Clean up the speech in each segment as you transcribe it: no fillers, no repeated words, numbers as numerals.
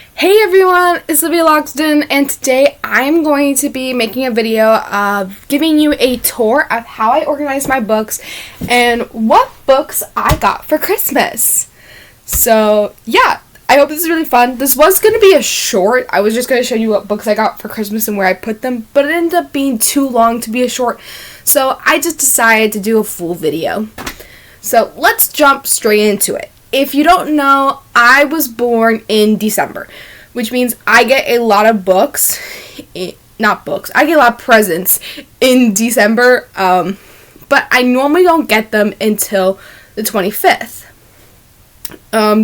Hey everyone, it's Olivia Loxton, and today I'm going to be making a video of giving you a tour of how I organize my books and what books I got for Christmas. So yeah, I hope this is really fun. This was going to be a short. I was just going to show you what books I got for Christmas and where I put them, but it ended up being too long to be a short, so I just decided to do a full video. So let's jump straight into it. If you don't know, I was born in December, which means I get a lot of books, I get a lot of presents in December, but I normally don't get them until the 25th,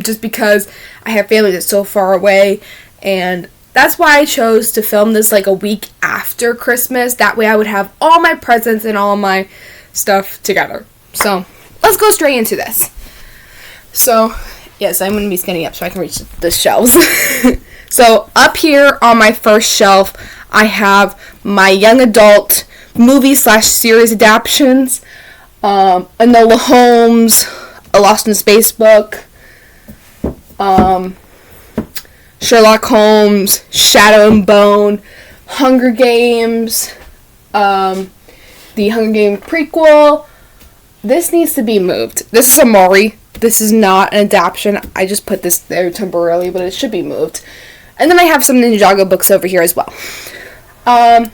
just because I have family that's so far away, and that's why I chose to film this like a week after Christmas. That way I would have all my presents and all my stuff together. So let's go straight into this. So, yes, I'm going to be standing up so I can reach the shelves. So, up here on my first shelf, I have my young adult movie/series adaptions, Enola Holmes, A Lost in Space book, Sherlock Holmes, Shadow and Bone, Hunger Games, the Hunger Games prequel. This needs to be moved. This is Amari. This is not an adaptation. I just put this there temporarily, but it should be moved. And then I have some Ninjago books over here as well. I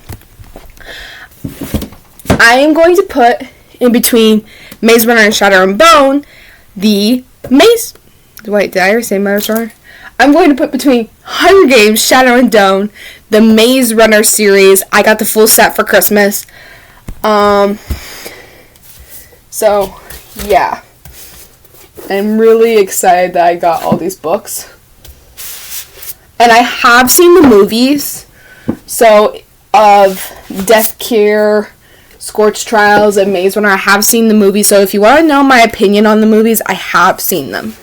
am going to put in between Maze Runner and Shadow and Bone the Maze... Wait, did I ever say Maze Runner? I'm going to put between Hunger Games, Shadow and Bone, the Maze Runner series. I got the full set for Christmas. So, yeah. I'm really excited that I got all these books. And I have seen the movies. So, of Death Cure, Scorch Trials, and Maze Runner. I have seen the movies. So, if you want to know my opinion on the movies, I have seen them.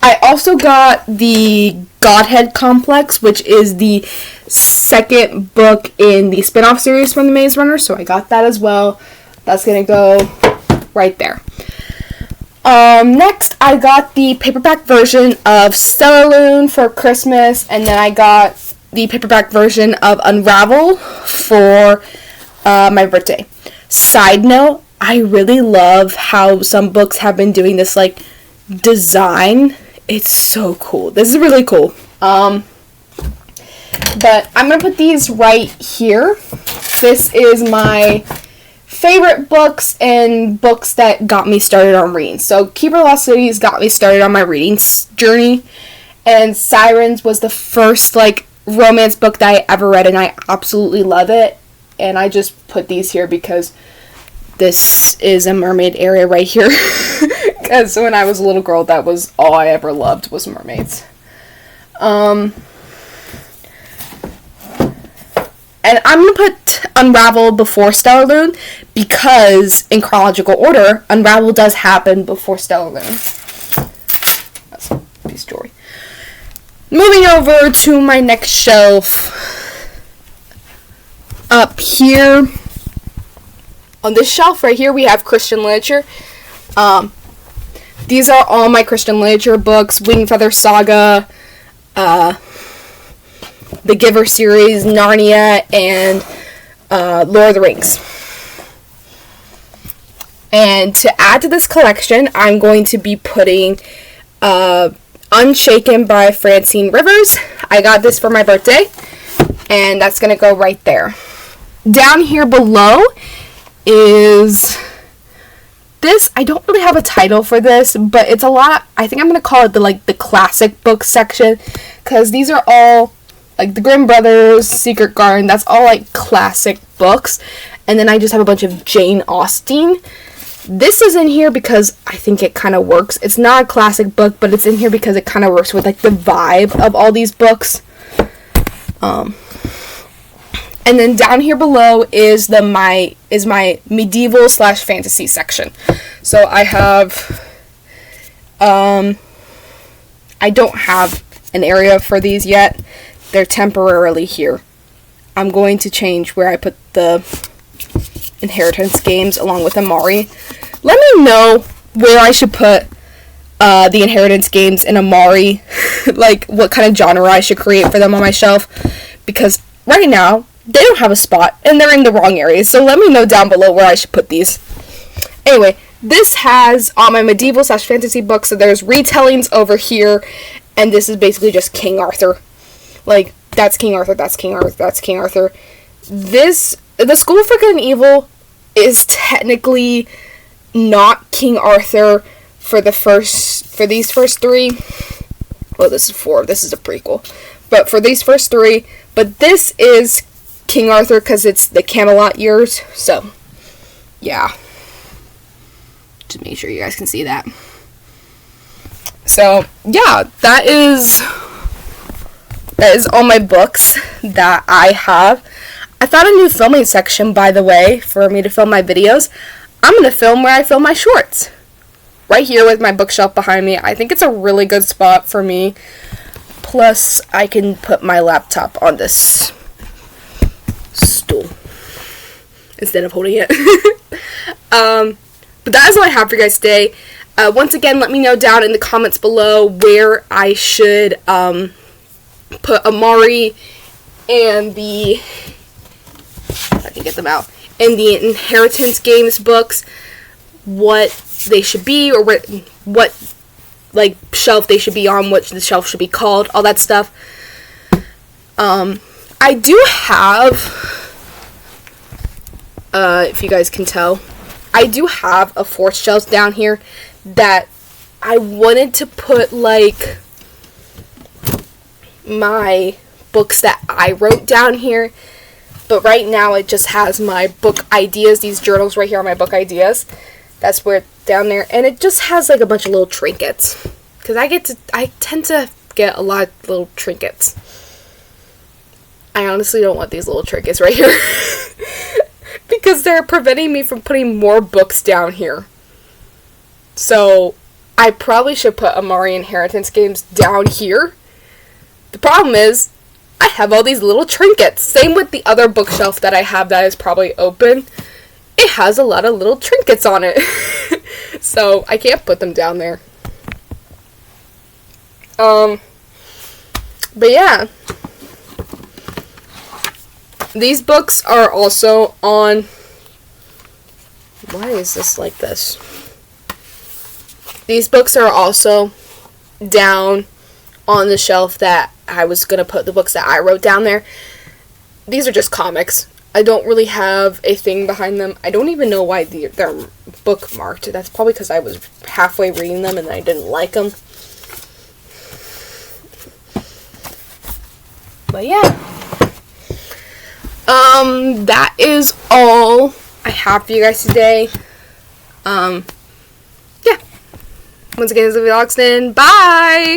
I also got the Godhead Complex, which is the second book in the spin-off series from the Maze Runner, so I got that as well. That's going to go right there. Next, I got the paperback version of Stellarune for Christmas, and then I got the paperback version of Unravel for my birthday. Side note, I really love how some books have been doing this, like, design. It's so cool. This is really cool. But I'm going to put these right here. This is my favorite books and books that got me started on reading. So Keeper of Lost Cities got me started on my reading journey. And Sirens was the first, like, romance book that I ever read, and I absolutely love it. And I just put these here because this is a mermaid area right here. Because when I was a little girl, that was all I ever loved was mermaids. And I'm going to put Unravel before Stellarune because, in chronological order, Unravel does happen before Stellarune. That's a piece of jewelry. Moving over to my next shelf. Up here, on this shelf right here, we have Christian literature. These are all my Christian literature books: Wingfeather Saga, the Giver series, Narnia, and Lord of the Rings. And to add to this collection, I'm going to be putting Unshaken by Francine Rivers. I got this for my birthday, and that's going to go right there. Down here below is... This, I don't really have a title for this, but it's a lot. I think I'm going to call it the classic book section, because these are all, like, the Grimm Brothers, Secret Garden, that's all, like, classic books. And then I just have a bunch of Jane Austen. This is in here because I think it kind of works. It's not a classic book, but it's in here because it kind of works with, like, the vibe of all these books. And then down here below is my medieval/fantasy section. So I have, I don't have an area for these yet. They're temporarily here. I'm going to change where I put the Inheritance games along with Amari. Let me know where I should put the Inheritance games and Amari, like what kind of genre I should create for them on my shelf, because right now they don't have a spot and they're in the wrong areas. So let me know down below where I should put these. Anyway, this has all my medieval / fantasy books. So there's retellings over here, and this is basically just King Arthur. Like, that's King Arthur, that's King Arthur, that's King Arthur. The School for Good and Evil is technically not King Arthur for these first 3. Well, this is 4. This is a prequel. But for these first 3, but this is King Arthur because it's the Camelot years. So, yeah. Just make sure you guys can see that. So, yeah, that is all my books that I have. I found a new filming section, by the way, for me to film my videos. I'm going to film where I film my shorts. Right here with my bookshelf behind me. I think it's a really good spot for me. Plus, I can put my laptop on this stool instead of holding it. But that is all I have for you guys today. Once again, let me know down in the comments below where I should put Amari and if I can get them out, and the Inheritance Games books, what they should be, or what like shelf they should be on, what the shelf should be called, all that stuff. I do have, if you guys can tell, I do have a 4th shelf down here that I wanted to put like my books that I wrote down here, but right now it just has my book ideas. These journals right here are my book ideas. That's where it's down there, and it just has like a bunch of little trinkets, because I tend to get a lot of little trinkets. I honestly don't want these little trinkets right here because they're preventing me from putting more books down here. So I probably should put Amari Inheritance Games down here. The problem is I have all these little trinkets. Same with the other bookshelf that I have that is probably open. It has a lot of little trinkets on it. So I can't put them down there. But yeah. These books are also on... Why is this like this? These books are also down on the shelf that I was going to put the books that I wrote down there. These are just comics. I don't really have a thing behind them. I don't even know why they're bookmarked. That's probably because I was halfway reading them and I didn't like them. But yeah. That is all I have for you guys today. Yeah. Once again, this is Vlogston. Bye!